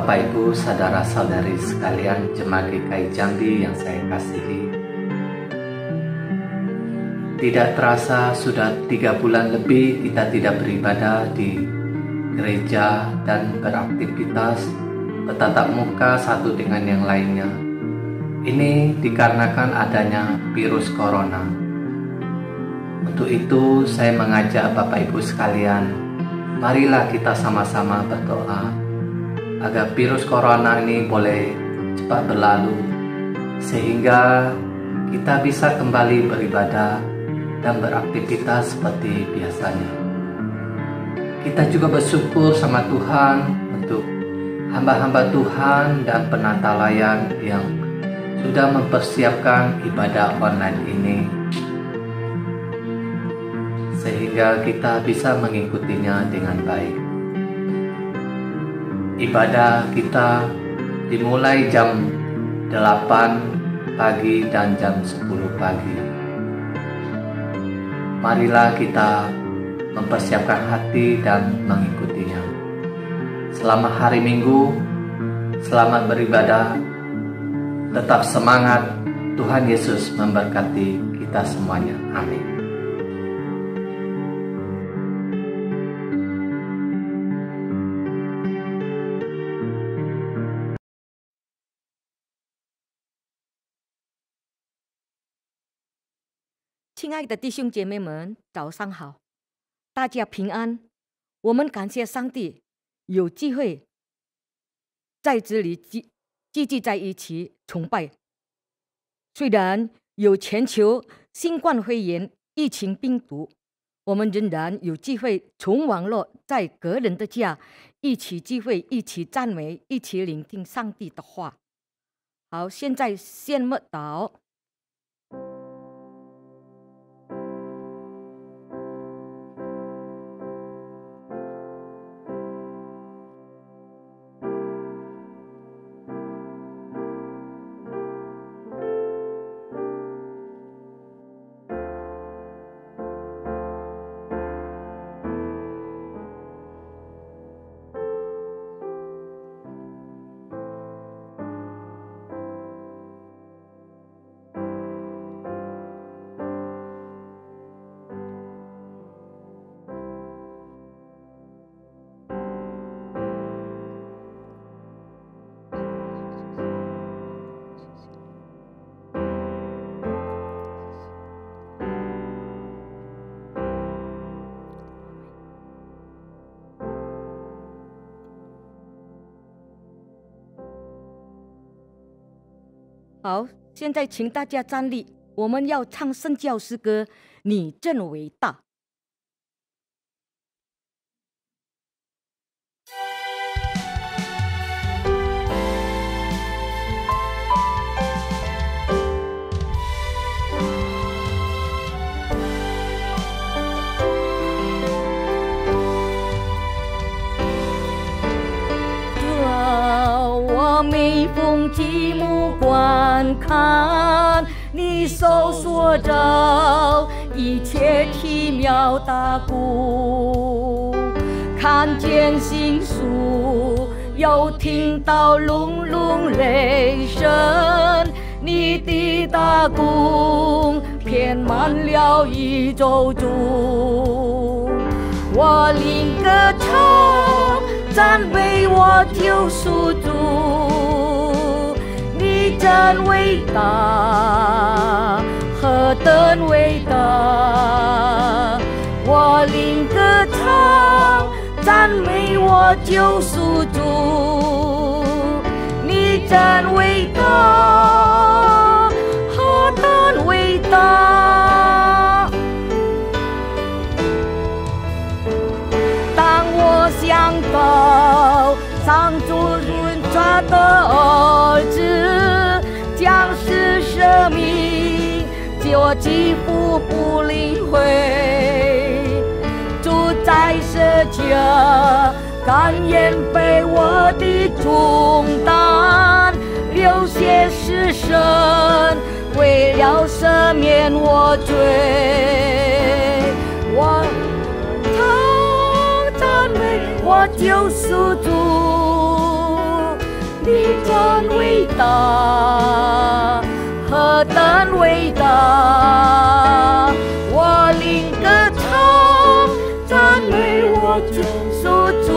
Bapak Ibu, saudara-saudari sekalian Jemaat GKI Jambi yang saya kasihi. Tidak terasa sudah 3 bulan lebih kita tidak beribadah di gereja dan beraktivitas bertatap muka satu dengan yang lainnya. Ini dikarenakan adanya virus corona. Untuk itu saya mengajak Bapak Ibu sekalian, marilah kita sama-sama berdoa agar virus corona ini boleh cepat berlalu, sehingga kita bisa kembali beribadah dan beraktivitas seperti biasanya. Kita juga bersyukur sama Tuhan untuk hamba-hamba Tuhan dan penata layan yang sudah mempersiapkan ibadah online ini, sehingga kita bisa mengikutinya dengan baik. Ibadah kita dimulai jam 8 pagi dan jam 10 pagi. Marilah kita mempersiapkan hati dan mengikutinya. Selama hari Minggu, selamat beribadah, tetap semangat. Tuhan Yesus memberkati kita semuanya. Amin. 亲爱的弟兄姐妹们，早上好，大家平安。我们感谢上帝，有机会在这里聚集在一起崇拜。虽然有全球新冠肺炎疫情病毒，我们仍然有机会从网络在个人的家一起聚会，一起赞美，一起聆听上帝的话。好，现在先默祷。好，现在请大家站立，我们要唱圣教诗歌，你真伟大。每逢寂寞观看你手所造一切奇妙大故，看见星宿，又听到隆隆雷声，你的大功遍满了宇宙中。我灵歌唱，赞美我救赎主，你真伟大，何等伟大！我灵歌唱，赞美我救赎主，你真伟大，何等伟大！当我想到上主润他的儿子将是生命，就几乎不理会，主在世界甘愿背我的重担，流血牺牲，为了赦免我罪。我唱赞美我救赎主，你真伟大，何等伟大！我灵歌唱，赞美我救赎主，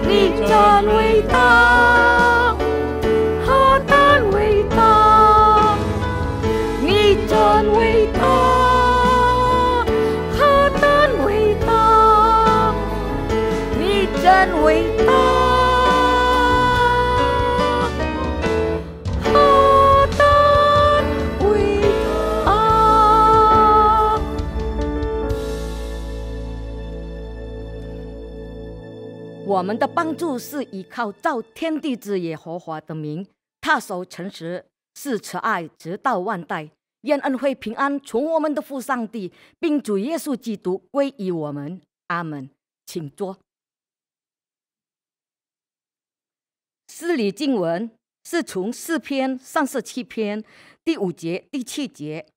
你真伟大，何等伟大！你真伟大，何等伟大！你真伟大。我们的帮助是依靠造天地之耶和华的名，他守诚实，是慈爱，直到万代。愿恩惠平安从我们的父上帝，并主耶稣基督归于我们。阿门。请坐。诗理经文是从诗篇37篇第5节、第7节。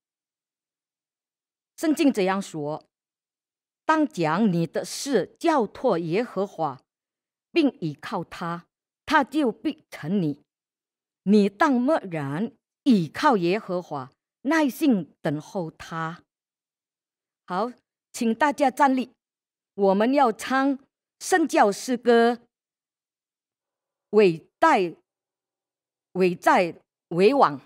圣经这样说：当将你的事交托耶和华，并倚靠他，他就必成你。你当默然倚靠耶和华，耐心等候他。好，请大家站立，我们要唱圣教诗歌伟在为王。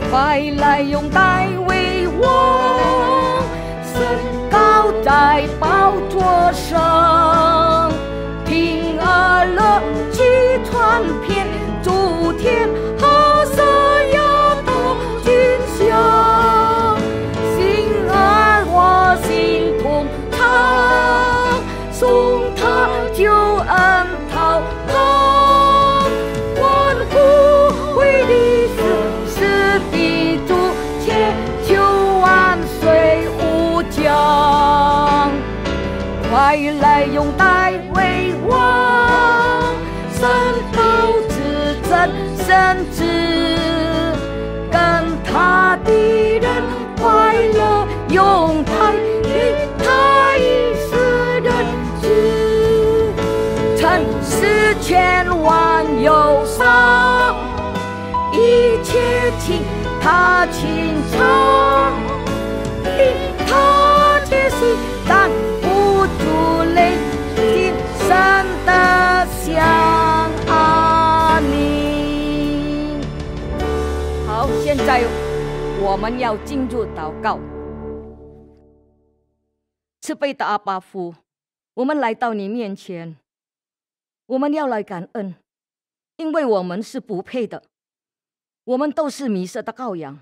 快来拥戴为王，身高在宝座上，平安乐气传遍诸天，和色亚都君享，心儿我心同唱，颂他救恩滔滔，欢呼为历史的主，千秋万岁无疆。快来拥戴为王，神道至真神旨，跟他的人快乐拥戴，与他一世人知，尘世千万忧伤，一切请他清唱，因他决心挡不住雷霆神的响。阿们。好，现在我们要进入祷告。慈悲的阿爸父，我们来到你面前，我们要来感恩，因为我们是不配的，我们都是迷失的羔羊。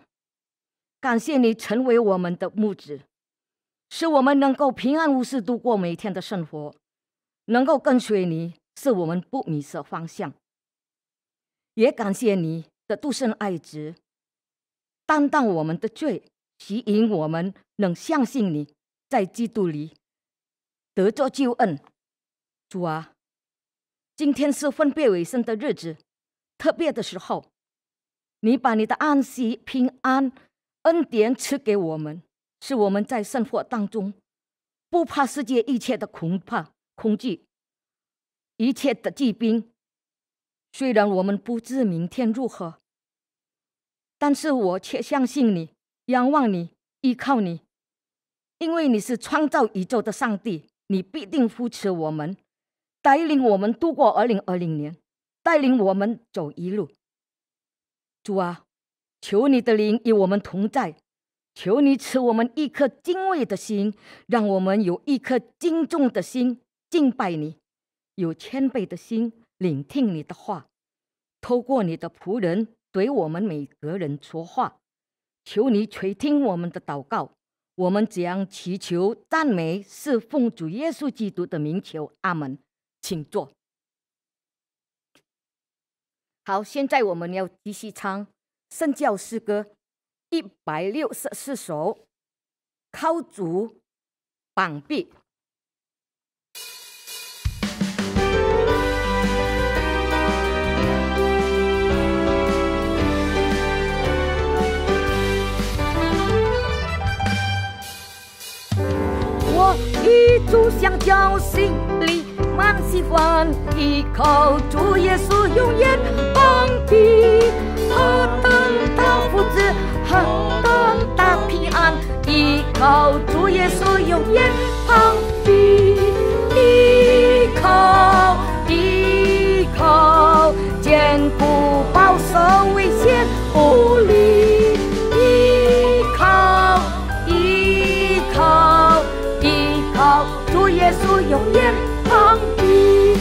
感谢你成为我们的牧者，使我们能够平安无事度过每天的生活，能够跟随你，使我们不迷失方向。也感谢你的独生爱子担当我们的罪，吸引我们能相信你，在基督里得着救恩。主啊，今天是分别为圣的日子，特别的时候，你把你的安息、平安、恩典赐给我们，使我们在生活当中不怕世界一切的恐怕、恐惧，一切的疾病。虽然我们不知明天如何，但是我却相信你，仰望你，依靠你，因为你是创造宇宙的上帝，你必定扶持我们，带领我们度过2020年，带领我们走一路。主啊，求你的灵与我们同在，求你赐我们一颗敬畏的心，让我们有一颗敬重的心敬拜你，有谦卑的心聆听你的话，透过你的仆人对我们每个人说话。求你垂听我们的祷告，我们将祈求赞美是奉主耶稣基督的名求。阿们。请坐。好，现在我们要继续唱圣教诗歌164首，靠主膀臂。主相交，心里满喜欢，依靠主耶稣永远帮庇，何等大福祉，何等大平安，依靠主耶稣永远帮庇，依靠坚固保守，危险无力，依靠主耶稣永远帮庇。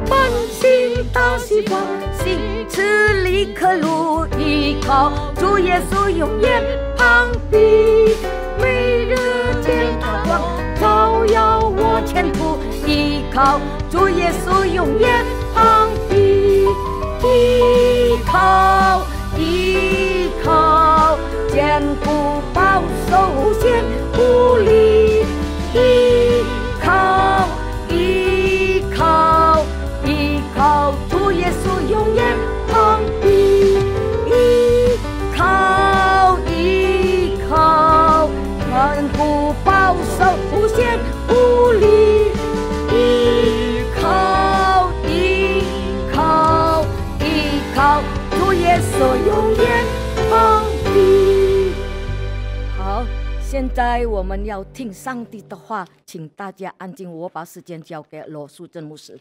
满心大希望，心持立刻路，依靠主耶稣永远帮庇。每日见他光，照耀我前途，依靠主耶稣永远帮庇，依靠坚固保守，无限无力，依靠主耶稣永远帮庇，依靠坚固保守，无限无力，依靠主耶稣永远帮庇。好，现在我们要听上帝的话，请大家安静，我把时间交给罗淑珍牧师。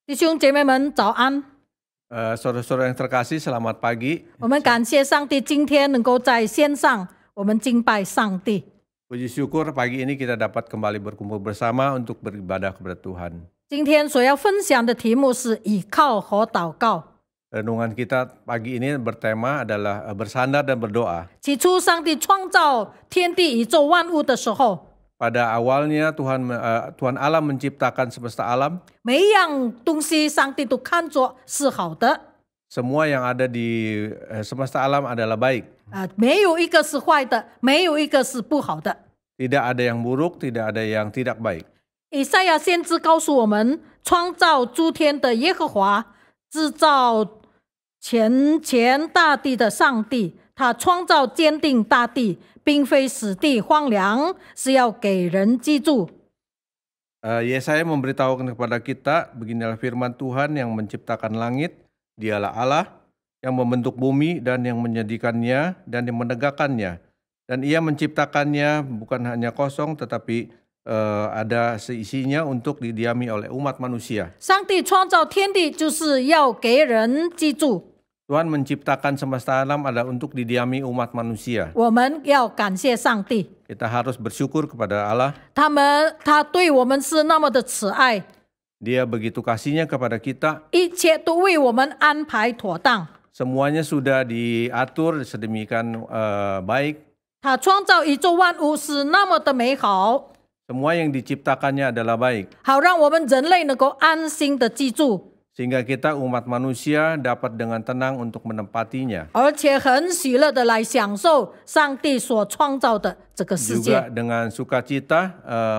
弟兄姐妹们早安。Saudara-saudara yang terkasih, selamat pagi. 我们感谢上帝，今天能够在线上我们敬拜上帝。 Puji syukur pagi ini kita dapat kembali berkumpul bersama untuk beribadah kepada Tuhan. 今天所要分享的题目是倚靠和祷告。 Renungan kita pagi ini bertema adalah bersandar dan berdoa. 起初上帝创造天地宇宙万物的时候， Pada awalnya Tuhan Allah menciptakan semesta alam. 每一样东西上帝都看作是好的。 Semua yang ada di semesta alam adalah baik. 没有一个是坏的，没有一个是不好的。 Tidak ada yang buruk, tidak ada yang tidak baik. 以赛亚先知告诉我们，创造诸天的耶和华，制造全大地的上帝，他创造坚定大地，并非使地荒凉，是要给人居住。 Yesaya memberitahukan kepada kita, beginilah firman Tuhan yang menciptakan langit, dialah Allah, yang membentuk bumi dan yang menjadikannya dan yang menegakkannya. Dan ia menciptakannya bukan hanya kosong, tetapi ada seisinya untuk didiami oleh umat manusia. 上帝创造天地就是要给人居住。 Tuhan menciptakan semesta alam adalah untuk didiami umat manusia. 我们要感谢上帝， Kita harus bersyukur kepada Allah. 他对我们是那么的慈爱， Dia begitu kasihnya kepada kita. 一切都为我们安排妥当。 Semuanya sudah diatur sedemikian baik. 他创造宇宙万物是那么的美好， Semua yang diciptakannya adalah baik. 好让我们人类能够安心的居住。 Sehingga kita umat manusia dapat dengan tenang untuk menempatinya. 而且很喜乐的来享受上帝所创造的这个世 Juga 界。 dengan sukacita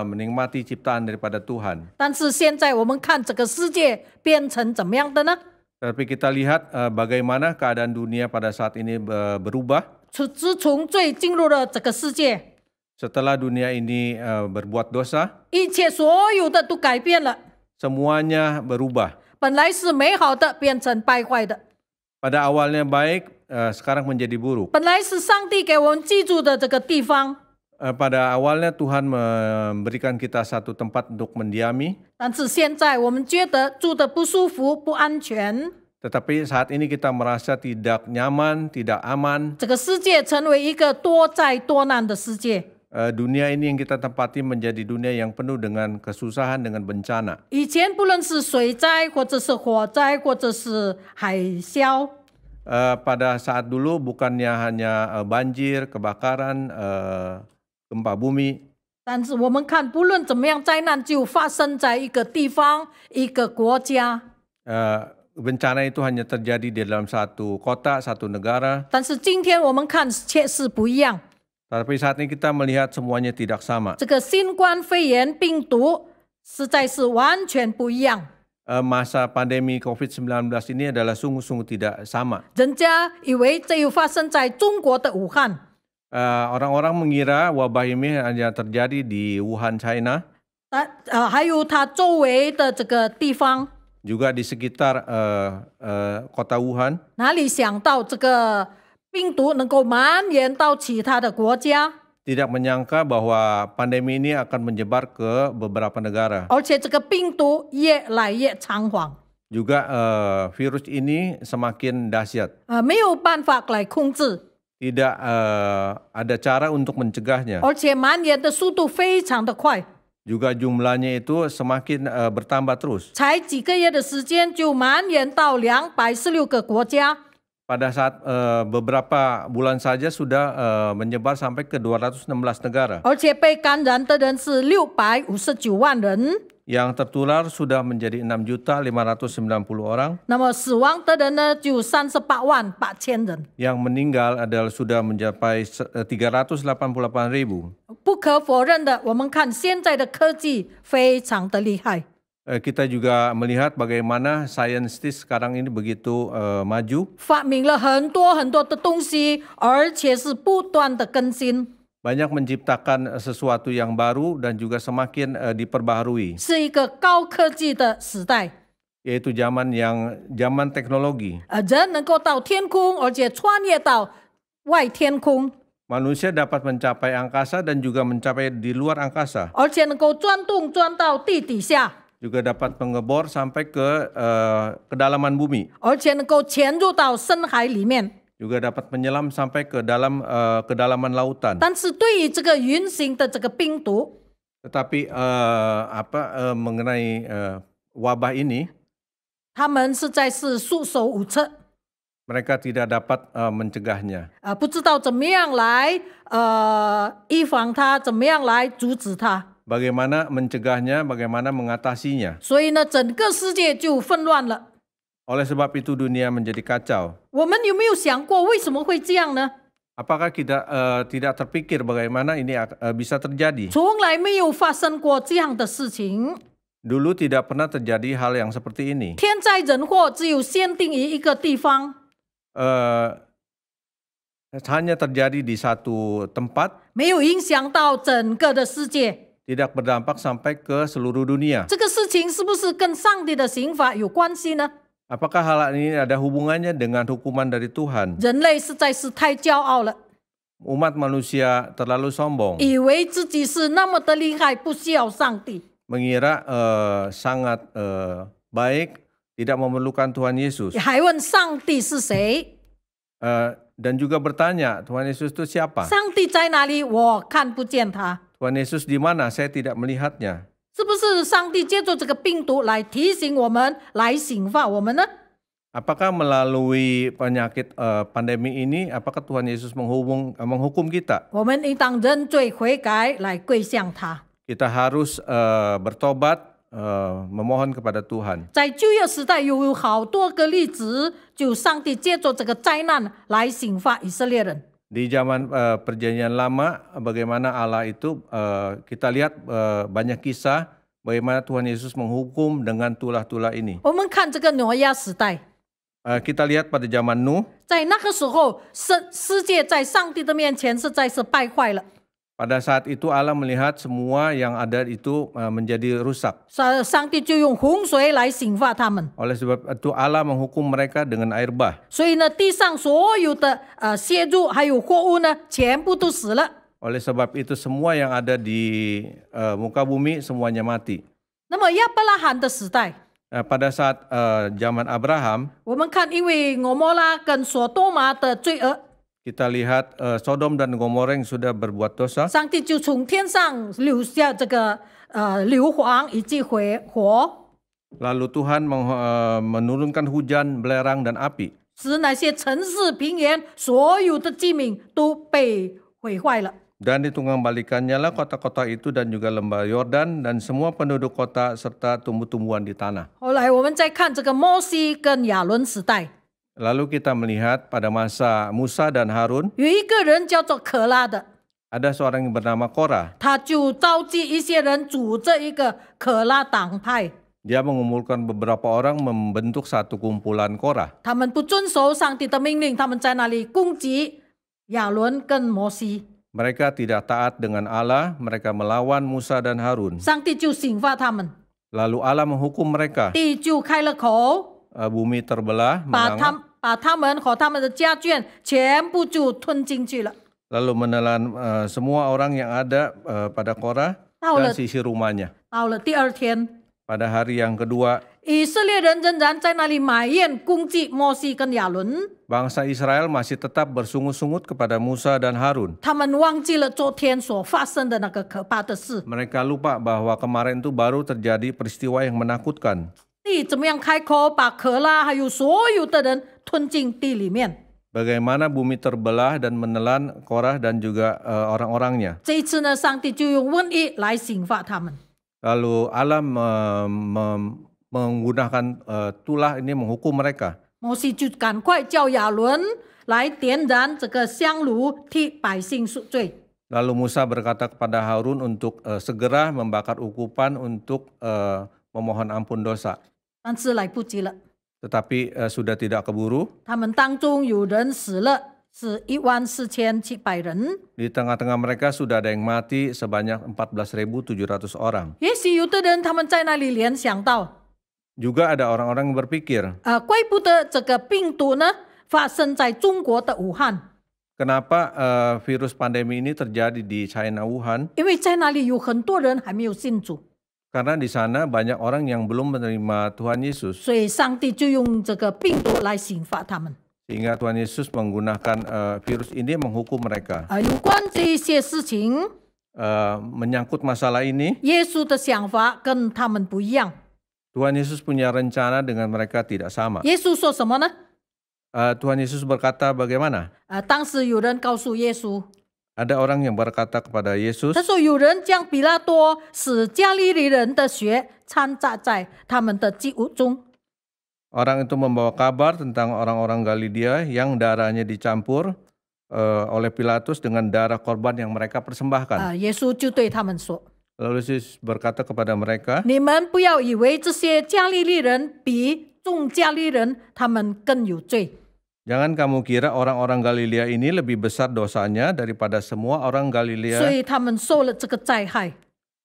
menikmati ciptaan daripada Tuhan. 但是现在我们看这个世界变成怎么样的呢？ Tapi kita lihat bagaimana keadaan dunia pada saat ini berubah. 自从罪进入了这个世界， Setelah dunia ini berbuat dosa, 一切所有的都改变了， semuanya berubah. 本来是美好的变成败坏的， Pada awalnya baik, sekarang menjadi buruk. 本来是上帝给我们居住的这个地方， Pada awalnya Tuhan memberikan kita satu tempat untuk mendiami. 但是现在我们觉得住的不舒服、不安全。 Tetapi saat ini kita merasa tidak nyaman, tidak aman. 这个世界成为一个多灾多难的世界。 Dunia ini yang kita tempati menjadi dunia yang penuh dengan kesusahan, dengan bencana. 以前不论是水灾，或者是火灾，或者是海啸， Pada saat dulu bukannya hanya banjir, kebakaran, gempa bumi. 但是我们看，不论怎么样，灾难就发生在一个地方、一个国家。 Bencana itu hanya terjadi di dalam satu kota, satu negara. 但是今天我们看却是不一样。 Tapi saat ini kita melihat semuanya tidak sama. 这个新冠肺炎病毒实在是完全不一样。 Masa pandemi COVID-19 ini adalah sungguh-sungguh tidak sama. 人家以为这又发生在中国的武汉， Orang-orang mengira wabah ini hanya terjadi di Wuhan, China, 还有它周围的这个地方， juga di sekitar kota Wuhan. 哪里想到这个病毒能够蔓延到其他的国家， Tidak menyangka bahwa pandemi ini akan menyebar ke beberapa negara. 而且这个病毒越来越猖狂， Juga virus ini semakin dahsyat. 没有办法来控制， Tidak ada cara untuk mencegahnya. 而且蔓延的速度非常的快， Juga jumlahnya itu semakin bertambah terus. 才几个月的时间就蔓延到216个国家， Pada saat beberapa bulan saja sudah menyebar sampai ke 216 negara. 而且被感染的人是659万人， Yang tertular sudah menjadi 6.590 orang. 那么死亡的人呢就38万8千人。 Yang meninggal adalah sudah mencapai 388.000. 不可否认的，我们看现在的科技非常的厉害， Kita juga melihat bagaimana saintis sekarang ini begitu maju. 发明了很多很多的东西，而且是不断的更新， Banyak menciptakan sesuatu yang baru dan juga semakin diperbaharui. 是一个高科技的时代。 Yaitu zaman teknologi. 人能够到天空，而且穿越到外天空， Manusia dapat mencapai angkasa dan juga mencapai di luar angkasa. 而且能够钻洞钻到地底下， Juga dapat mengebor sampai ke kedalaman bumi. 而且能够潜入到深海里面。 Juga dapat menyelam sampai ke dalam kedalaman lautan. 但是对于这个云型的这个病毒， Tetapi mengenai wabah ini, 他们实在是束手无策。 mereka tidak dapat mencegahnya. 不知道怎么样来预防它，怎么样来阻止它。 Bagaimana mencegahnya, bagaimana mengatasinya. 所以呢，整个世界就纷乱了。 Oleh sebab itu dunia menjadi kacau. 我们有没有想过为什么会这样呢？ Apakah kita tidak terpikir bagaimana ini bisa terjadi? 从来没有发生过这样的事情。 Dulu tidak pernah terjadi hal yang seperti ini. 天灾人祸只有限定于一个地方， Hanya terjadi di satu tempat, 没有影响到整个的世界。 tidak berdampak sampai ke seluruh dunia. 这个事情是不是跟上帝的刑法有关系呢？ Apakah hal ini ada hubungannya dengan hukuman dari Tuhan? 人类实在是太骄傲了， Umat manusia terlalu sombong, 以为自己是那么的厉害，不需要上帝。 mengira sangat baik, tidak memerlukan Tuhan Yesus. 还问上帝是谁？ Dan juga bertanya, Tuhan Yesus itu siapa? 上帝在哪里？我看不见他。 Tuhan Yesus di mana? Saya tidak melihatnya. 是不是上帝借助这个病毒来提醒我们，来刑罚我们呢？ Apakah melalui penyakit pandemi ini, apakah Tuhan Yesus menghukum kita? 我们应当认罪悔改，来跪向他。 Kita harus bertobat, memohon kepada Tuhan. 在旧约时代有好多个例子，就上帝借助这个灾难来刑罚以色列人。 Di zaman perjanjian lama, bagaimana Allah itu kita lihat banyak kisah bagaimana Tuhan Yesus menghukum dengan tulah-tulah ini. 我们看这个挪亚时代， Kita lihat pada zaman Nuh, 在那个时候，世界在上帝的面前实在是败坏了。 pada saat itu Allah melihat semua yang ada itu menjadi rusak. 上帝就用洪水来刑罚他们。 Oleh sebab itu Allah menghukum mereka dengan air bah. 所以呢，地上所有的蟹肉还有货物呢，全部都死了。 Oleh sebab itu semua yang ada di muka bumi semuanya mati. 那么亚伯拉罕的时代， Pada saat zaman Abraham, 我们看，因为俄摩拉跟索多玛的罪恶， kita lihat Sodom dan Gomora yang sudah berbuat dosa. 上帝就从天上留下这个硫磺以及火， Lalu Tuhan menurunkan hujan, belerang, dan api. 使那些城市平原所有的居民都被毁坏了。 Dan ditunggang-balikannya lah kota-kota itu dan juga lembah Yordan dan semua penduduk kota serta tumbuh-tumbuhan di tanah. 后来我们再看这个摩西跟亚伦时代， Lalu kita melihat pada masa Musa dan Harun, 有一个人叫做可拉的， ada seorang yang bernama Korah. 他就召集一些人组织一个可拉党派。 Dia mengumpulkan beberapa orang membentuk satu kumpulan Korah. 他们不遵守上帝的命令，他们在那里攻击亚伦跟摩西， Mereka tidak taat dengan Allah, mereka melawan Musa dan Harun. 上帝就刑罚他们， Lalu Allah menghukum mereka. 地就开了口， Bumi terbelah, 把他们和他们的家眷全部就吞进去了。 lalu menelan semua orang yang ada pada Korah dan sisi rumahnya. 到了第二天， Pada hari yang kedua, 以色列人仍然在那里埋怨攻击摩西跟亚伦， bangsa Israel masih tetap bersungut-sungut kepada Musa dan Harun. 他们忘记了昨天所发生的那个可怕的事。 Mereka lupa bahwa kemarin itu baru terjadi peristiwa yang menakutkan. 地怎么样开口把可拉还有所有的人吞进地里面？ Bagaimana bumi terbelah dan menelan Korah dan juga orang-orangnya. 这一次呢，上帝就用瘟疫来刑罚他们。 Lalu Allah menggunakan tulah ini menghukum mereka. 摩西就赶快叫亚伦来点燃这个香炉，替百姓赎罪。 Lalu Musa berkata kepada Harun untuk segera membakar ukupan untuk memohon ampun dosa. 但是来不及了， Tetapi sudah tidak keburu. 他们当中有人死了，是14700人。 Di tengah-tengah mereka sudah ada yang mati sebanyak 14.700 orang. 也许有的人他们在那里联想到， Juga ada orang-orang yang berpikir, 怪不得这个病毒呢发生在中国的武汉， kenapa virus pandemi ini terjadi di China Wuhan? 因为在那里有很多人还没有信主， Karena di sana banyak orang yang belum menerima Tuhan Yesus. 所以上帝就用这个病毒来刑罚他们。 Sehingga Tuhan Yesus menggunakan virus ini menghukum mereka. 有关这一些事情， Menyangkut masalah ini, 耶稣的想法跟他们不一样。 Tuhan Yesus punya rencana dengan mereka tidak sama. 耶稣说什么呢？ Tuhan Yesus berkata bagaimana? 当时有人告诉耶稣， Ada orang yang berkata kepada Yesus, 他说有人将比拉多使加利利人的血掺杂在他们的祭物中。 orang itu membawa kabar tentang orang-orang Galilea yang darahnya dicampur oleh Pilatus dengan darah korban yang mereka persembahkan. 耶稣就对他们说， Lalu Yesus berkata kepada mereka, 你们不要以为这些加利利人比众加利人他们更有罪。 jangan kamu kira orang-orang Galilea ini lebih besar dosanya daripada semua orang 所 Galilea 以他们受了这个灾害。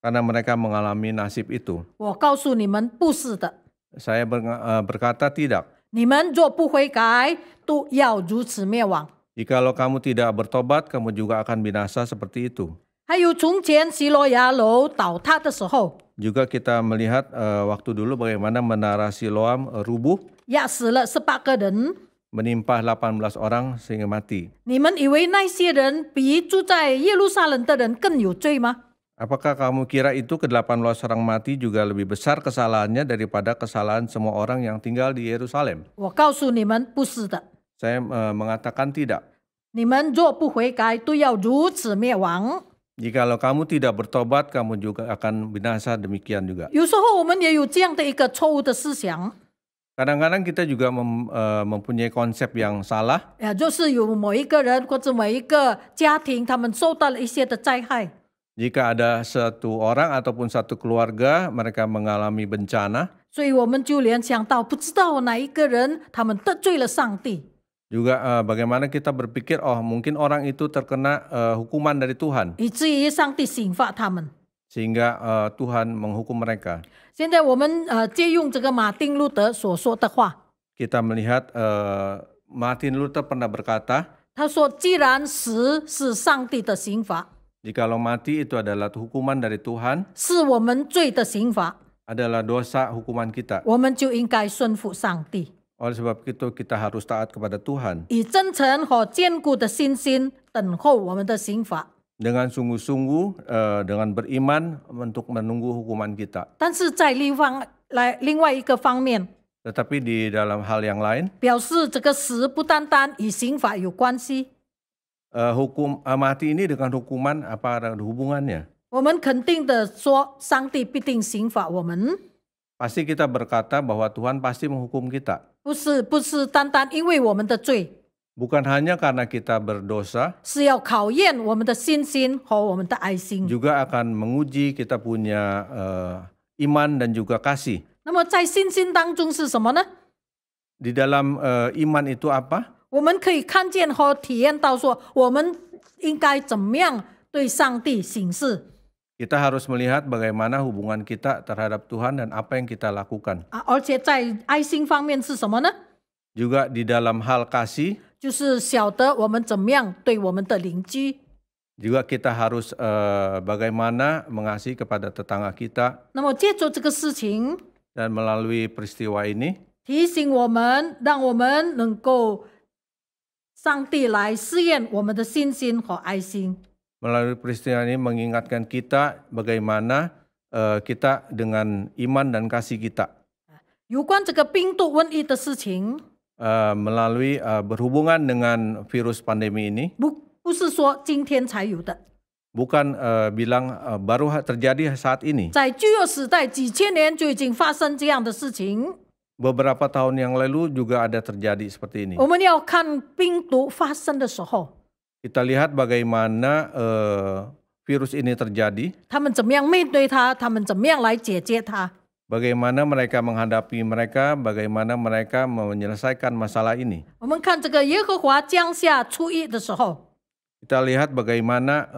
karena mereka mengalami nasib itu. 我告诉你们，不是的。 Saya berkata tidak. 你们若不悔改，都要如此灭亡。 Jikalau kamu tidak bertobat, kamu juga akan binasa seperti itu. 还有从前希罗亚楼倒塌的时候， Juga kita melihat waktu dulu bagaimana menara Siloam rubuh, 压死了18个人。 menimpa 18 orang sehingga mati. 你们以为那些人比住在耶路撒冷的人更有罪吗？ Apakah kamu kira itu ke-18 orang mati juga lebih besar kesalahannya daripada kesalahan semua orang yang tinggal di Yerusalem? 我告诉你们，不是的。 Saya mengatakan tidak. 你们若不悔改，都要如此灭亡。 Jikalau kamu tidak bertobat, kamu juga akan binasa demikian juga. 有时候我们也有这样的一个错误的思想， Kadang-kadang kita juga mempunyai konsep yang salah. 就是有某一个人或者某一个家庭，他们受到了一些的灾害， Jika ada satu orang ataupun satu keluarga mereka mengalami bencana, 所以我们就联想到，不知道哪一个人他们得罪了上帝， juga bagaimana kita berpikir, oh mungkin orang itu terkena hukuman dari Tuhan, 以至于上帝刑罚他们。 sehingga Tuhan menghukum mereka. 现在我们借用这个马丁路德所说的话， Kita melihat Martin Luther pernah berkata, 他说：“既然死是上帝的刑罚， jikalau mati itu adalah hukuman dari Tuhan, 是我们罪的刑罚， adalah dosa hukuman kita. 我们就应该顺服上帝， Oleh sebab itu kita harus taat kepada Tuhan 以真诚和坚固的信心等候我们的刑罚。 dengan sungguh-sungguh, dengan beriman untuk menunggu hukuman kita. 但是在另外一个方面， Tetapi di dalam hal yang lain, 表示这个死不单单与刑罚有关系， hukum mati ini dengan hukuman apa ada hubungannya? 我们肯定的说，上帝必定刑罚我们， Pasti kita berkata bahwa Tuhan pasti menghukum kita. 不是单单因为我们的罪， Bukan hanya karena kita berdosa, 是要考验我们的信心和我们的爱心。 juga akan menguji kita punya iman dan juga kasih. 那么在信心当中是什么呢？ Di dalam iman itu apa? 我们可以看见和体验到说，我们应该怎么样对上帝行事。 Kita harus melihat bagaimana hubungan kita terhadap Tuhan dan apa yang kita lakukan. 而且在爱心方面是什么呢？ Juga di dalam hal kasih, 就是晓得我们怎么样对我们的邻居。 juga kita harus bagaimana mengasihi kepada tetangga kita. 那么借助这个事情， Dan melalui peristiwa ini, 提醒我们，让我们能够上帝来试验我们的信心和爱心。 melalui peristiwa ini mengingatkan kita bagaimana kita dengan iman dan kasih kita. 有关这个病毒瘟疫的事情， Melalui berhubungan dengan virus pandemi ini, 不是说今天才有的， bukan bilang baru terjadi saat ini. 在旧约时代几千年就已经发生这样的事情。 Beberapa tahun yang lalu juga ada terjadi seperti ini. 我们要看病毒发生的时候， Kita lihat bagaimana virus ini terjadi, 他们怎么样面对它，他们怎么样来解决它。 bagaimana mereka menghadapi mereka, bagaimana mereka menyelesaikan masalah ini. 我们看这个耶和华降下初一的时候， Kita lihat bagaimana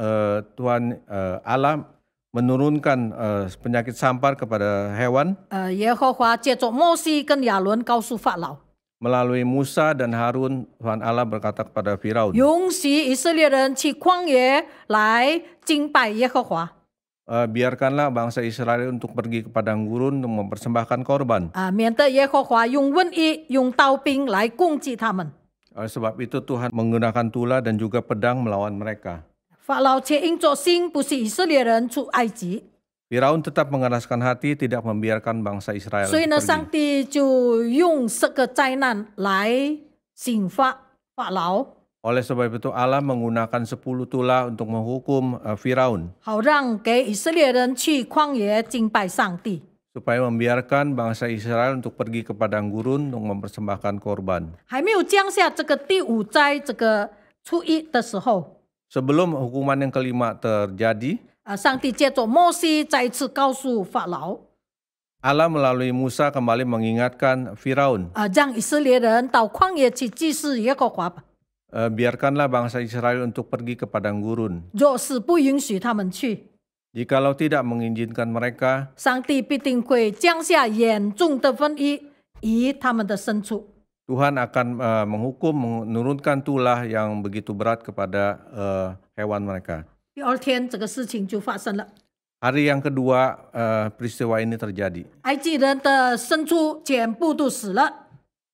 Tuhan Allah menurunkan penyakit sampar kepada hewan 耶和华借着摩西跟亚伦告诉法老， melalui Musa dan Harun. Tuhan Allah berkata kepada Firaun, 允许以色列人去旷野来敬拜耶和华。 biarkanlah bangsa Israel untuk pergi ke padang gurun untuk mempersembahkan korban. 免得耶和华用瘟疫、用刀兵来攻击他们。 Sebab itu Tuhan menggunakan tulah dan juga pedang melawan mereka. 法老却硬着心，不是以色列人出埃及， Firaun tetap mengeraskan hati, tidak membiarkan bangsa Israel 所以呢， pergi. 上帝就用这个灾难来刑罚法老， Oleh sebab itu Allah menggunakan 10 tulah untuk menghukum Firaun, 好让给以色列人去旷野敬拜上帝。 supaya membiarkan bangsa Israel untuk pergi ke padang gurun untuk mempersembahkan korban. 还没有降下这个第五灾，这个初一的时候， Sebelum hukuman yang kelima terjadi, 上帝借着摩西再一次告诉法老， Allah melalui Musa kembali mengingatkan Firaun, 让以色列人到旷野去祭祀耶和华吧。 biarkanlah bangsa Israel untuk pergi ke padang gurun. 若是不允许他们去， Jikalau tidak mengizinkan mereka, 上帝必定会降下严重的瘟疫于他们的深处。 Tuhan akan menghukum, menurunkan tulah yang begitu berat kepada hewan mereka. 第二天，这个事情就发生了。 Hari yang kedua peristiwa ini terjadi. 埃及人的牲畜全部都死了，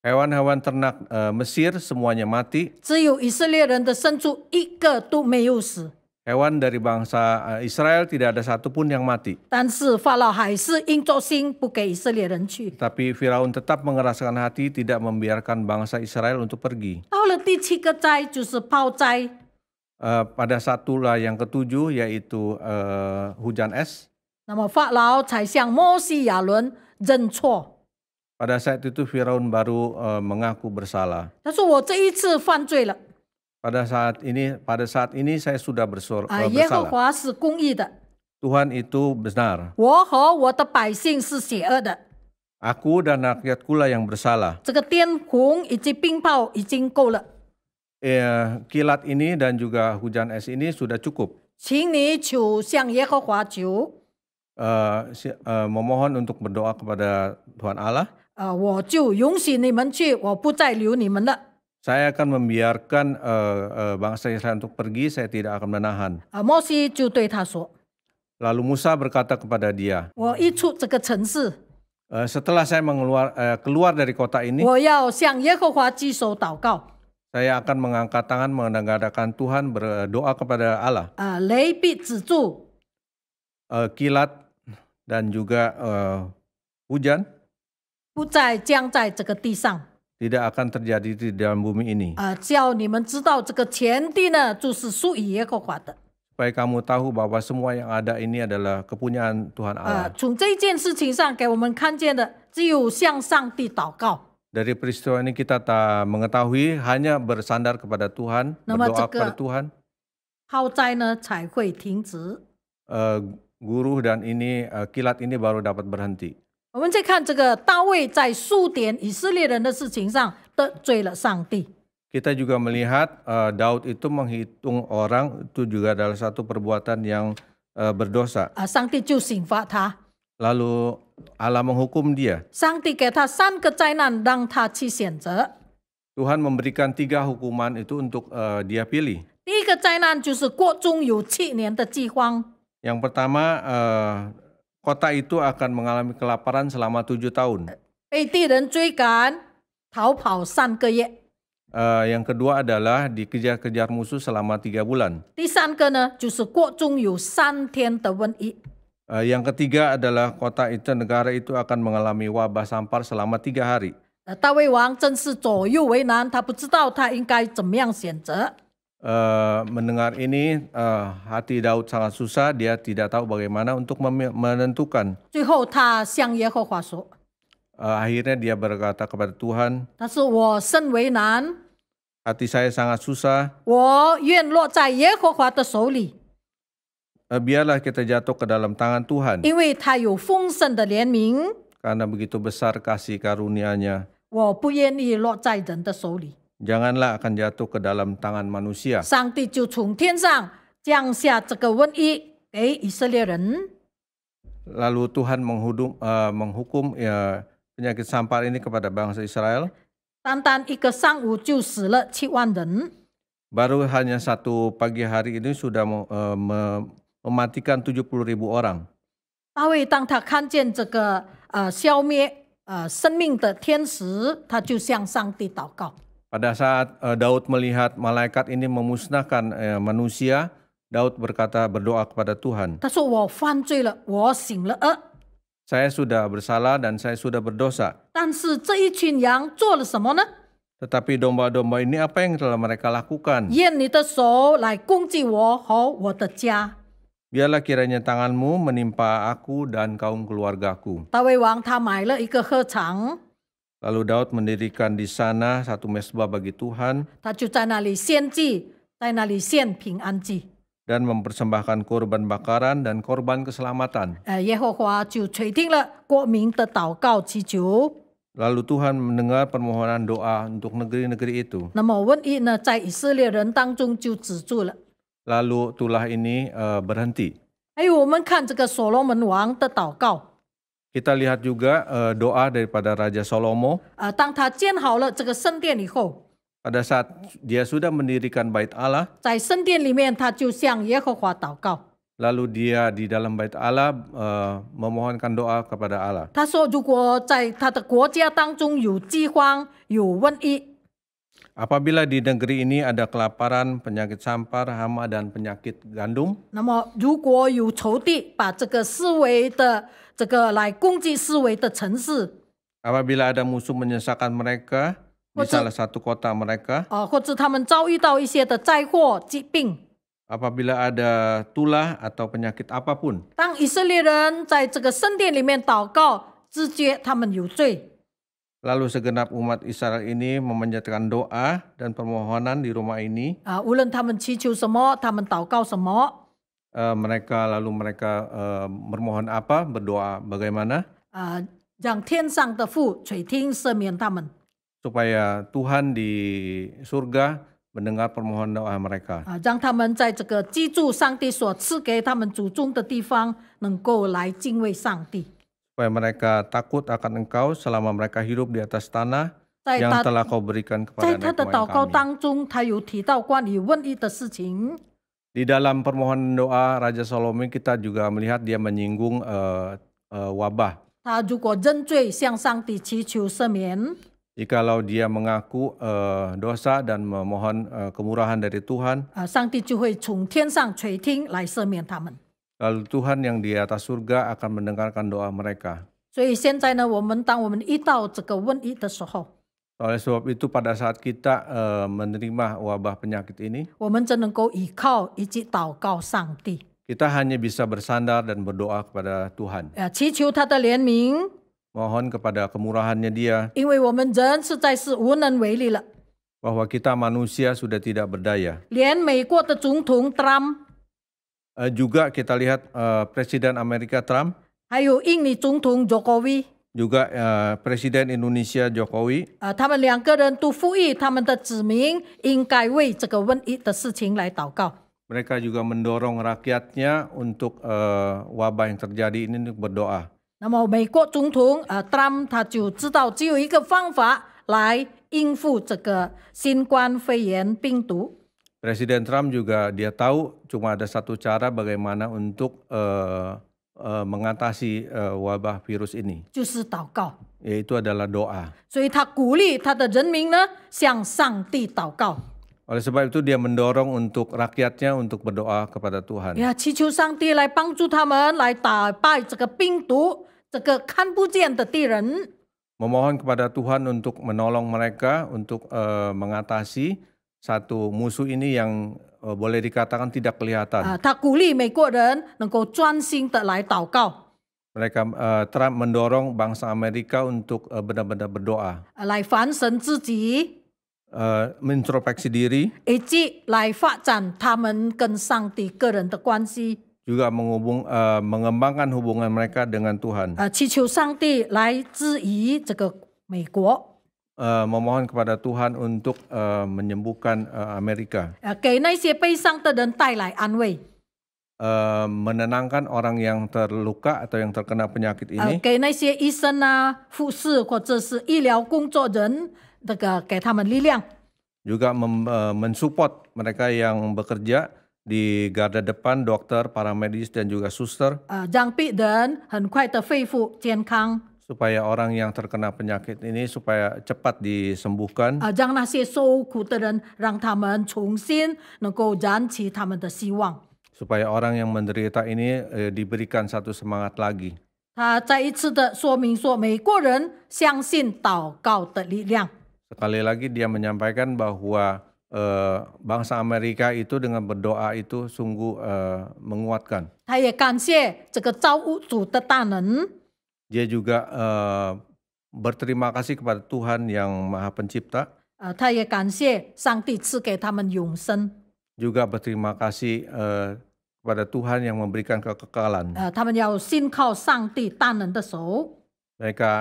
Hewan-hewan ternak Mesir semuanya mati. 只有以色列人的牲畜一个都没有死。 Hewan dari bangsa Israel tidak ada satupun yang mati. 但是法老还是硬着心不给以色列人去。 Tapi Firaun tetap mengeraskan hati, tidak membiarkan bangsa Israel untuk pergi. 到了第七个灾，就是泡灾。 Pada saat tulah yang ketujuh, yaitu hujan es. 那么法老才向摩西、亚伦认错。 Pada saat itu Firaun baru mengaku bersalah. 他说：“我这一次犯罪了。 Pada saat ini saya sudah 耶和 bersalah. 华是公义的， Tuhan itu benar. 我和我的百姓是邪恶的。 Aku dan rakyatku lah yang bersalah. 这个颠红以及冰雹已经够了， Kilat ini dan juga hujan es ini sudah cukup. 请你求向耶和华求， Memohon untuk berdoa kepada Tuhan Allah. 我就允许你们去，我不再留你们了。” Saya akan membiarkan bangsa Israel untuk pergi, saya tidak akan menahan. 摩西就对他说 Lalu Musa berkata kepada dia, 我一出这个城市， setelah saya keluar dari kota ini, 我要向耶和华举手祷告。 saya akan mengangkat tangan menengadahkan Tuhan, berdoa kepada Allah. 雷必止住， Kilat dan juga hujan 不再降在这个地上。 tidak akan terjadi di dalam bumi ini. 叫你们知道这个全地呢，就是属于耶和华的。 Supaya kamu tahu bahwa semua yang ada ini adalah kepunyaan Tuhan Allah. 从这件事情上给我们看见的，只有向上帝祷告。 Dari peristiwa ini kita mengetahui hanya bersandar kepada Tuhan, berdoa kepada Tuhan. 泡灾呢才会停止。 Guru dan kilat ini baru dapat berhenti. 我们再看这个大卫在数点以色列人的事情上得罪了上帝。kita juga melihat Daud itu menghitung orang, itu juga adalah satu perbuatan yang berdosa. 上帝就刑罚他， Lalu Allah menghukum dia. 上帝给他3个灾难，让他去选择。 Tuhan memberikan 3 hukuman itu untuk dia pilih. 第一个灾难就是国中有7年的饥荒， Yang pertama, kota itu akan mengalami kelaparan selama 7 tahun. 被敌人追赶，逃跑3个月。 Yang kedua adalah dikejar-kejar musuh selama 3 bulan. 第3个呢，就是国中有3天的瘟疫。 Yang ketiga adalah kota itu, negara itu akan mengalami wabah sampar selama 3 hari. 大卫王真是左右为难，他不知道他应该怎么样选择。 Mendengar ini, hati Daud sangat susah, dia tidak tahu bagaimana untuk menentukan. 最后他向耶和华说 Akhirnya dia berkata kepada Tuhan, 他说我甚为难， hati saya sangat susah, 我愿落在耶和华的手里， biarlah kita jatuh ke dalam tangan Tuhan. 因为他有丰盛的怜悯， Karena begitu besar kasih karunia-Nya, 我不愿意落在人的手里。 janganlah akan jatuh ke dalam tangan manusia. 上帝就从天上降下这个瘟疫给以色列人。 Lalu Tuhan menghukum penyakit sampar ini kepada bangsa Israel. 单单一个上午就死了7万人。 Baru hanya satu pagi hari ini sudah mematikan 70.000 orang. 大卫当他看见这个消灭生命的天使，他就向上帝祷告。 Pada saat Daud melihat malaikat ini memusnahkan manusia, Daud berdoa kepada Tuhan. 他说：“我犯罪了，我行了恶。 Saya sudah bersalah dan saya sudah berdosa. 但是这一群羊做了什么呢？ Tetapi domba-domba ini apa yang telah mereka lakukan? 愿你的手来攻击我和我的家。” Biarlah kiranya tanganmu menimpa aku dan kaum keluargaku. 大卫王他买了一个禾场， Lalu Daud mendirikan di sana satu mesbah bagi Tuhan 他就在那里献祭，在那里献平安祭。 dan mempersembahkan korban bakaran dan korban keselamatan. 耶和华就垂听了国民的祷告祈求。 Lalu Tuhan mendengar permohonan doa untuk negeri-negeri itu. 那么瘟疫呢，在以色列人当中就止住了。 Lalu tulah ini berhenti. 还有我们看这个所罗门王的祷告， Kita lihat juga doa daripada Raja Salomo 当他建好了这个圣殿以后， pada saat dia sudah mendirikan bait Allah, 在圣殿里面他就向耶和华祷告。 lalu dia di dalam bait Allah memohonkan doa kepada Allah. 他说，如果在他的国家当中有饥荒、有瘟疫， Apabila di negeri ini ada kelaparan, penyakit sampar, hama, dan penyakit gandum, 那么如果有仇敌把这个思维的这个来攻击思维的城市， apabila ada musuh menyesakkan mereka di salah satu kota mereka, 或者他们遭遇到一些的灾祸、疾病， apabila ada tulah atau penyakit apapun, 当以色列人在这个圣殿里面祷告，知觉他们有罪， lalu segenap umat Israel ini memanjatkan doa dan permohonan di rumah ini, 无论他们祈求什么，他们祷告什么， mereka bermohon apa, berdoa bagaimana, 让天上的父垂听赦免他们， supaya Tuhan di surga mendengar permohonan doa mereka. 让他们在这个居住上帝所赐给他们祖宗的地方，能够来敬畏上帝。 Supaya mereka takut akan Engkau selama mereka hidup di atas tanah 在 yang 他 telah Kau berikan 在 kepada 他的 nenek 祷告 moyang kami. 当中，他有提到关于瘟疫的事情。 Di dalam permohonan doa Raja Salomo kita juga melihat dia menyinggung wabah. 他如果认罪，向上帝祈求赦免， Jikalau dia mengaku dosa dan memohon kemurahan dari Tuhan, 上帝就会从天上垂听来赦免他们。 lalu Tuhan yang di atas surga akan mendengarkan doa mereka. 所以现在呢，当我们遇到这个瘟疫的时候， Oleh sebab itu pada saat kita menerima wabah penyakit ini, 我们真能够依靠以及祷告上帝， kita hanya bisa bersandar dan berdoa kepada Tuhan. 祈求他的怜悯， Mohon kepada kemurahannya Dia, 因为我们人实在是无能为力了。 bahwa kita manusia sudah tidak berdaya. 连美国的总统 Trump， Juga kita lihat Presiden Amerika Trump, 还有印尼总统 Jokowi， juga Presiden Indonesia Jokowi. 他们两个人都呼吁他们的子民应该为这个瘟疫的事情来祷告。 Mereka juga mendorong rakyatnya untuk wabah yang terjadi ini untuk berdoa. 那么美国总统Trump 他就知道只有一个方法来应付这个新冠肺炎病毒。 Presiden Trump juga dia tahu cuma ada satu cara bagaimana untuk mengatasi wabah virus ini, 就是祷告， yaitu adalah doa. 所以他鼓励他的人民呢向上帝祷告， Oleh sebab itu dia mendorong untuk rakyatnya untuk berdoa kepada Tuhan. 呀，祈求上帝来帮助他们来打败这个病毒，这个看不见的敌人。 Memohon kepada Tuhan untuk menolong mereka untuk mengatasi satu musuh ini yang boleh dikatakan tidak kelihatan. 他鼓励美国人能够专心的来祷告， Mereka Trump mendorong bangsa Amerika untuk benar-benar berdoa, 来反省自己， mengintrospeksi diri, 以及来发展他们跟上帝个人的关系。 juga mengembangkan hubungan mereka dengan Tuhan. 祈求上帝来治愈这个美国， Memohon kepada Tuhan untuk menyembuhkan Amerika, 给那些悲伤的人带来安慰， menenangkan orang yang terluka atau yang terkena penyakit ini, 给那些医生啊、护士或者是医疗工作人，这个给他们力量。 juga mensupport mereka yang bekerja di garda depan, dokter, para medis dan juga suster, 让病人很快的恢复健康， supaya orang yang terkena penyakit ini supaya cepat disembuhkan, 让那些受苦的人，让他们重新能够燃起他们的希望。 supaya orang yang menderita ini diberikan satu semangat lagi. 他再一次的说明说，美国人相信祷告的力量。 Sekali lagi dia menyampaikan bahwa bangsa Amerika itu dengan berdoa itu sungguh menguatkan. 他也感谢这个造物主的大能。 Dia juga berterima kasih kepada Tuhan yang Maha Pencipta. 他也感谢上帝赐给他们永生。 Juga berterima kasih kepada Tuhan yang memberikan kekekalan. 他们要信靠上帝大能的手。 Mereka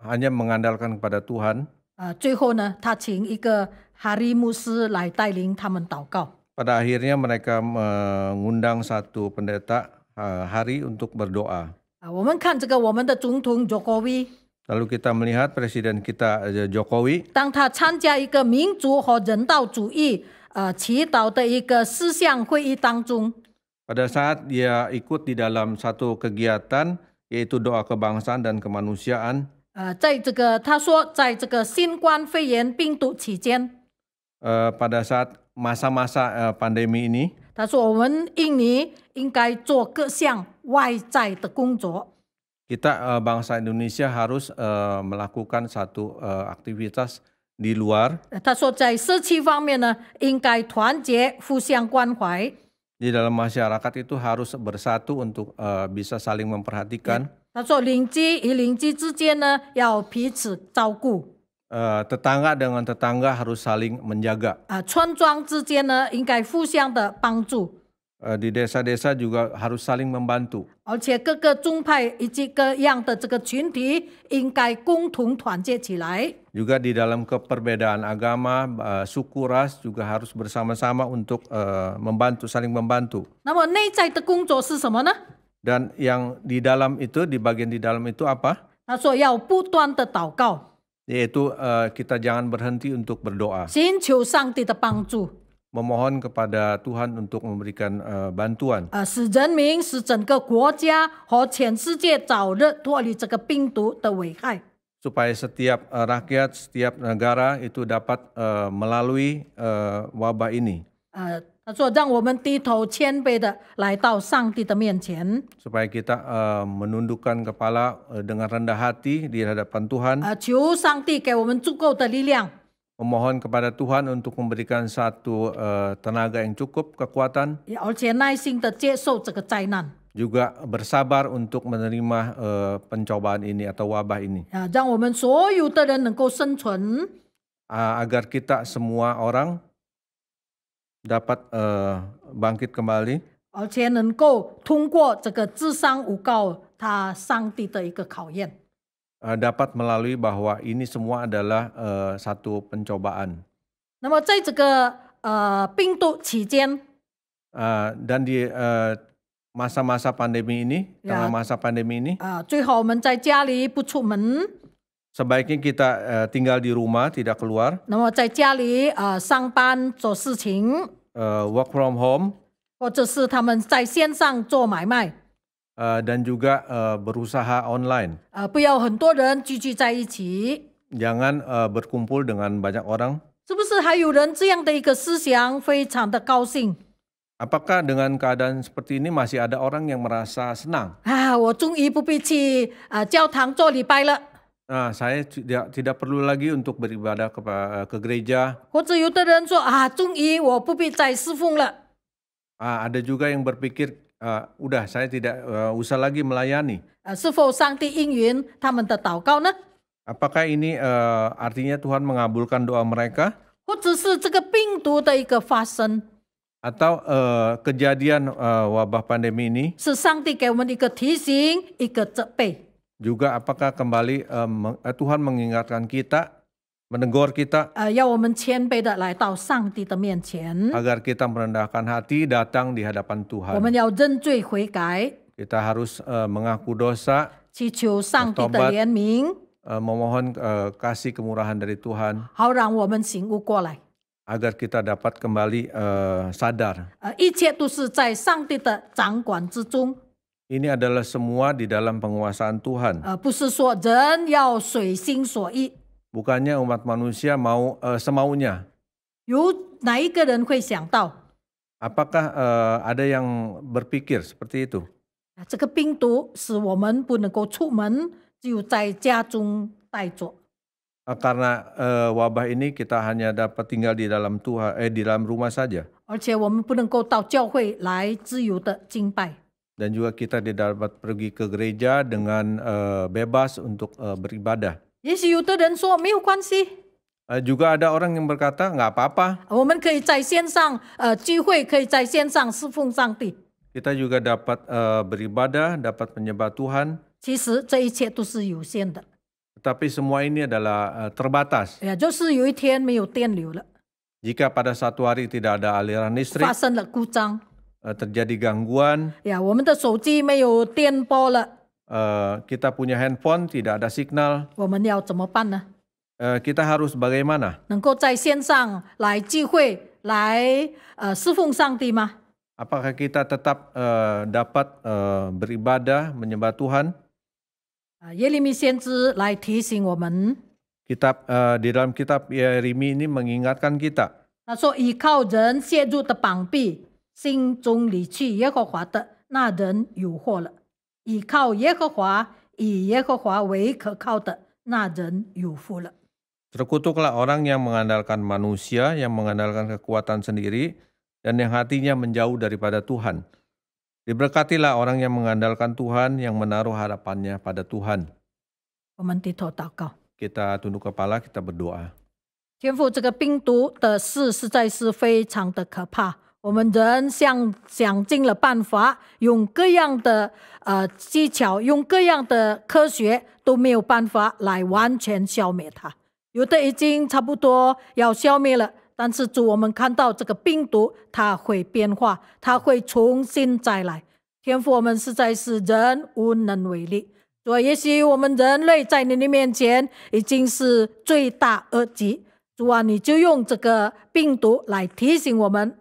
hanya mengandalkan kepada Tuhan. 最后呢，他请一个哈利牧师来带领他们祷告。 Pada akhirnya mereka mengundang satu pendeta hari untuk berdoa. 我们看这个我们的总统 Jokowi， Lalu kita melihat Presiden kita Jokowi, 当他参加一个民族和人道主义祈祷的一个思想会议当中， pada saat dia ikut di dalam satu kegiatan yaitu doa kebangsaan dan kemanusiaan, 在这个他说，在这个新冠肺炎病毒期间， pada saat masa-masa pandemi ini, 他说我们印尼应该做各项外在的工作。 kita bangsa Indonesia harus melakukan satu aktivitas di luar. 他说在社区方面呢，应该团结，互相关怀。 Di dalam masyarakat itu harus bersatu untuk bisa saling memperhatikan. 他说邻居与邻居之间呢，要彼此照顾。 Tetangga dengan tetangga harus saling menjaga. 村庄之间呢，应该互相的帮助。 Di desa-desa juga harus saling membantu. 而且各个宗派以及各样的这个群体应该共同团结起来。 Juga di dalam keperbedaan agama, suku ras juga harus bersama-sama untuk membantu, saling membantu. 那么内在的工作是什么呢？ Dan yang di dalam itu, di bagian di dalam itu apa? 他说要不断的祷告， Yaitu kita jangan berhenti untuk berdoa. 寻求上帝的帮助， Memohon kepada Tuhan untuk memberikan bantuan. 使人民、使整个国家和全世界早日脱离这个病毒的危害。 Supaya setiap rakyat, setiap negara itu dapat melalui wabah ini. 他说让我们低头谦卑的来到上帝的面前， Supaya kita menundukkan kepala dengan rendah hati di hadapan Tuhan. 求上帝给我们足够的力量， Memohon kepada Tuhan untuk memberikan satu tenaga yang cukup, kekuatan. 而且耐心的接受这个灾难。 Juga bersabar untuk menerima pencobaan ini atau wabah ini. 让我们所有的人能够生存， Agar kita semua orang dapat bangkit kembali. 而且能够通过这个智商诬告他上帝的一个考验。 dapat melalui bahwa ini semua adalah satu pencobaan. 那么在这个病毒期间， Dan di masa-masa pandemi ini, tengah masa pandemi ini, 最好我们在家里不出门， sebaiknya kita tinggal di rumah, tidak keluar, 那么在家里上班做事情， work from home, 或者是他们在线上做买卖， dan juga berusaha online. 不要很多人聚集在一起。 Jangan berkumpul dengan banyak orang. 是不是还有人这样的一个思想非常的高兴 Apakah dengan keadaan seperti ini masih ada orang yang merasa senang? 啊？我终于不必去教堂做礼拜了。 Nah, saya tidak perlu lagi untuk beribadah ke gereja. 或者有的人说啊，终于我不必再侍奉了。 Ada juga yang berpikir, udah saya tidak usah lagi melayani. 是否上帝应允他们的祷告呢？ Apakah ini artinya Tuhan mengabulkan doa mereka? 或者是这个病毒的一个发生， Atau kejadian wabah pandemi ini 是上帝给我们的一个提醒，一个责备。 juga apakah kembali Tuhan mengingatkan kita, menegur kita 要我们谦卑的来到上帝的面前， agar kita merendahkan hati datang di hadapan 我 Tuhan. 们要认罪悔改， Kita harus mengaku dosa, 祈求上帝的怜悯， memohon kasih kemurahan dari Tuhan 好让我们醒悟过来。 agar kita dapat kembali sadar. 一切都是在上帝的掌管之中， Ini adalah semua di dalam penguasaan Tuhan. 不是说人要随心所欲。 Bukannya umat manusia mau semaunya. 有哪一个人会想到， Apakah ada yang berpikir seperti itu? 这个病毒使我们不能够出门，只有在家中待着。 Karena wabah ini kita hanya dapat tinggal di dalam di dalam rumah saja. 而且我们不能够到教会来自由的敬拜。 Dan juga kita tidak dapat pergi ke gereja dengan bebas untuk beribadah. 也许有的人说没有关系， Juga ada orang yang berkata nggak apa-apa. 我们可以在线上聚会，可以在线上侍奉上帝。 Kita juga dapat beribadah, dapat menyembah Tuhan. 其实这一切都是有限的， Tetapi semua ini adalah terbatas. 也就是有一天没有电流了， Jika pada suatu hari tidak ada aliran listrik, 发生了故障， terjadi gangguan, 我们的手机没有电波了， kita punya handphone tidak ada signal, 我们要怎么办呢？ kita harus bagaimana? 能够在线上来聚会，来侍奉上帝吗？ Apakah kita tetap dapat beribadah, menyembah Tuhan? 耶利米先知来提醒我们， Di dalam kitab Yeremia ini mengingatkan kita. 他说：“倚靠人陷入的绑臂，心中离去耶和华的那人有祸了；倚靠耶和华，以耶和华为可靠的那人有福了。” Terkutuklah orang yang mengandalkan manusia, yang mengandalkan kekuatan sendiri, dan yang hatinya menjauh daripada Tuhan. Diberkatilah orang yang mengandalkan Tuhan, yang menaruh harapannya pada Tuhan. 我们低头祷告， Kita tunduk kepala, kita berdoa. 天父，这个病毒的事实在是非常的可怕。我们人想尽了办法，用各样的技巧，用各样的科学，都没有办法来完全消灭它。有的已经差不多要消灭了，但是主，我们看到这个病毒它会变化，它会重新再来。天父，我们实在是人无能为力。主，也许我们人类在你的面前已经是罪大恶极。主啊，你就用这个病毒来提醒我们，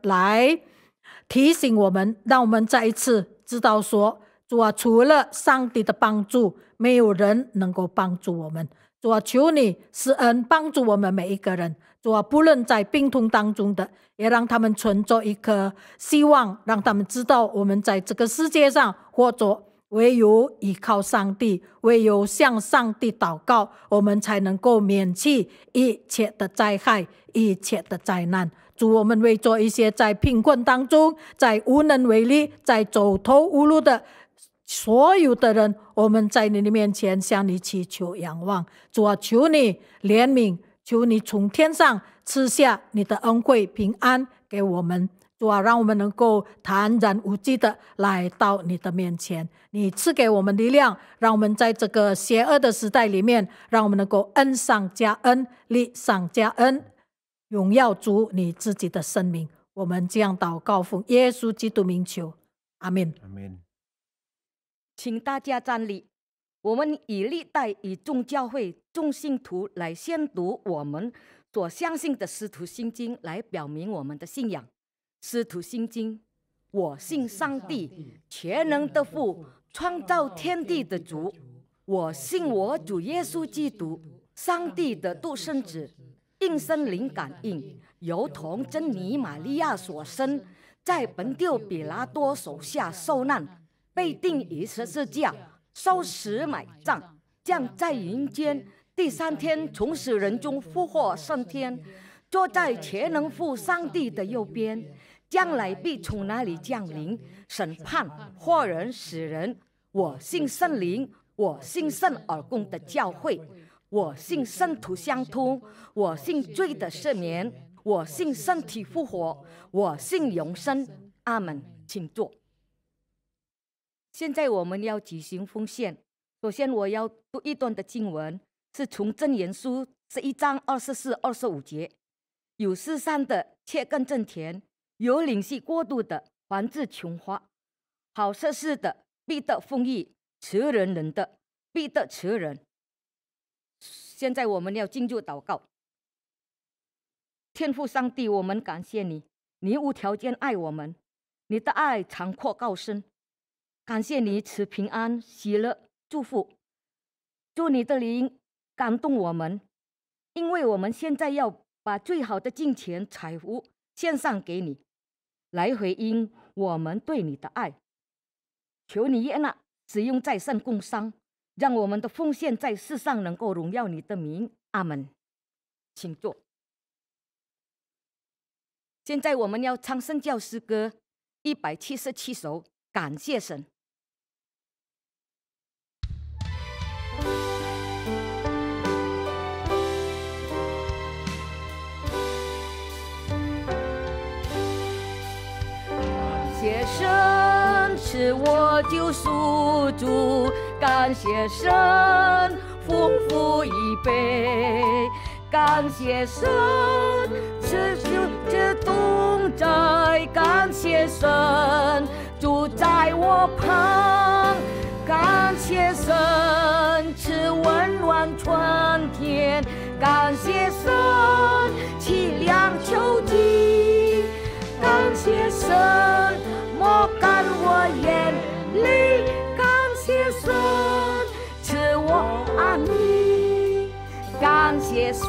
让我们再一次知道说，主啊，除了上帝的帮助，没有人能够帮助我们。主啊，求你施恩帮助我们每一个人。主啊，不论在病痛当中的，也让他们存着一颗希望，让他们知道我们在这个世界上活着，唯有依靠上帝，唯有向上帝祷告，我们才能够免去一切的灾害，一切的灾难。主，我们为着一些在贫困当中，在无能为力，在走投无路的所有的人，我们在你的面前向你祈求仰望。主啊，求你怜悯，求你从天上赐下你的恩惠平安给我们。主啊，让我们能够坦然无惧的来到你的面前，你赐给我们力量，让我们在这个邪恶的时代里面，让我们能够恩上加恩，力上加恩，荣耀主你自己的生命。我们这样祷告，奉耶稣基督名求，阿们。阿门。请大家站立，我们以历代以众教会众信徒来宣读我们所相信的使徒信经，来表明我们的信仰。使徒信经，我信上帝，全能的父，创造天地的主。我信我主耶稣基督，上帝的独生子，应圣灵感应，由童真尼玛利亚所生，在本丢比拉多手下受难，被钉于十字架，受死埋葬，将在阴间，第3天从死人中复活升天，坐在全能父上帝的右边，将来必从那里降临，审判活人死人。我信圣灵，我信圣而共的教会，我信圣徒相通，我信罪的赦免，我信身体复活，我信永生。阿门。请坐。现在我们要举行奉献。首先我要读一段的经文，是从箴言书11章24、25节。有施善的却更挣钱，有领受过度的还治穷花。好设事的必得丰裕，慈人的必得慈人。现在我们要进入祷告。天父上帝，我们感谢你，你无条件爱我们，你的爱长阔高深。感谢你赐平安、喜乐、祝福。祝你的灵感动我们，因为我们现在要把最好的金钱、财物献上给你，来回应我们对你的爱。求你悦纳，使用在圣工商，让我们的奉献在世上能够荣耀你的名。阿门。请坐。现在我们要唱圣教诗歌177首，感谢神。感谢神是我救赎主，感谢神丰富一杯，感谢神是这同在，感谢神住在我旁，感谢神赐温暖春天，感谢神凄凉秋季，感谢神抹干我眼泪，感谢神赐我安宁，感谢神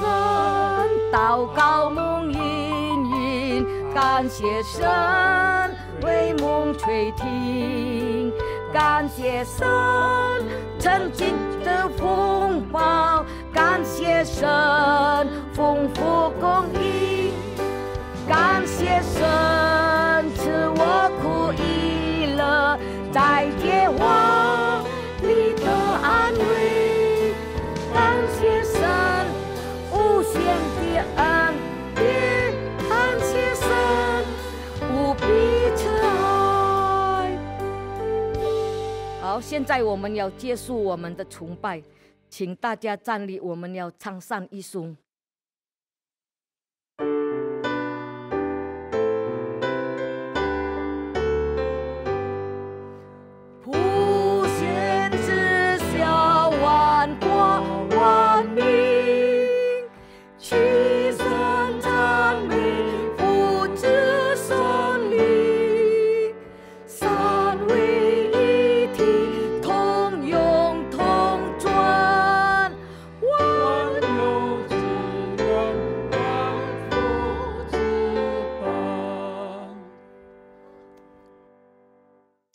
祷告梦应允，感谢神为梦垂听，感谢神曾经的风暴，感谢神丰富供应，感谢神赐我苦亦乐，在绝望里的安慰，感谢神无限的恩典，感谢神无比慈爱。好，现在我们要结束我们的崇拜，请大家站立，我们要唱上一颂。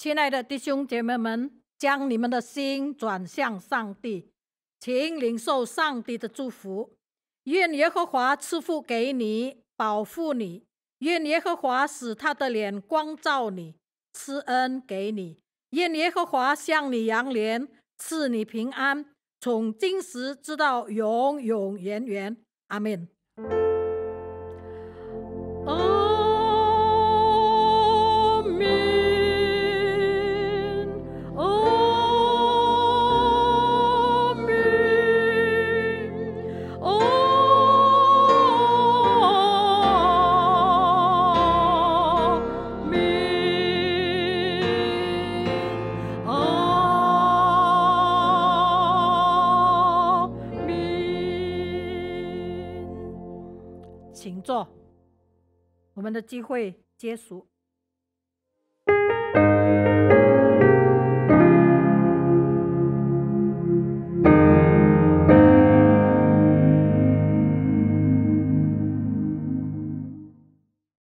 亲爱的弟兄姐妹们，将你们的心转向上帝，请领受上帝的祝福。愿耶和华赐福给你，保护你；愿耶和华使他的脸光照你，赐恩给你；愿耶和华向你扬脸，赐你平安，从今时直到永永远远。阿门。请坐，我们的聚会结束。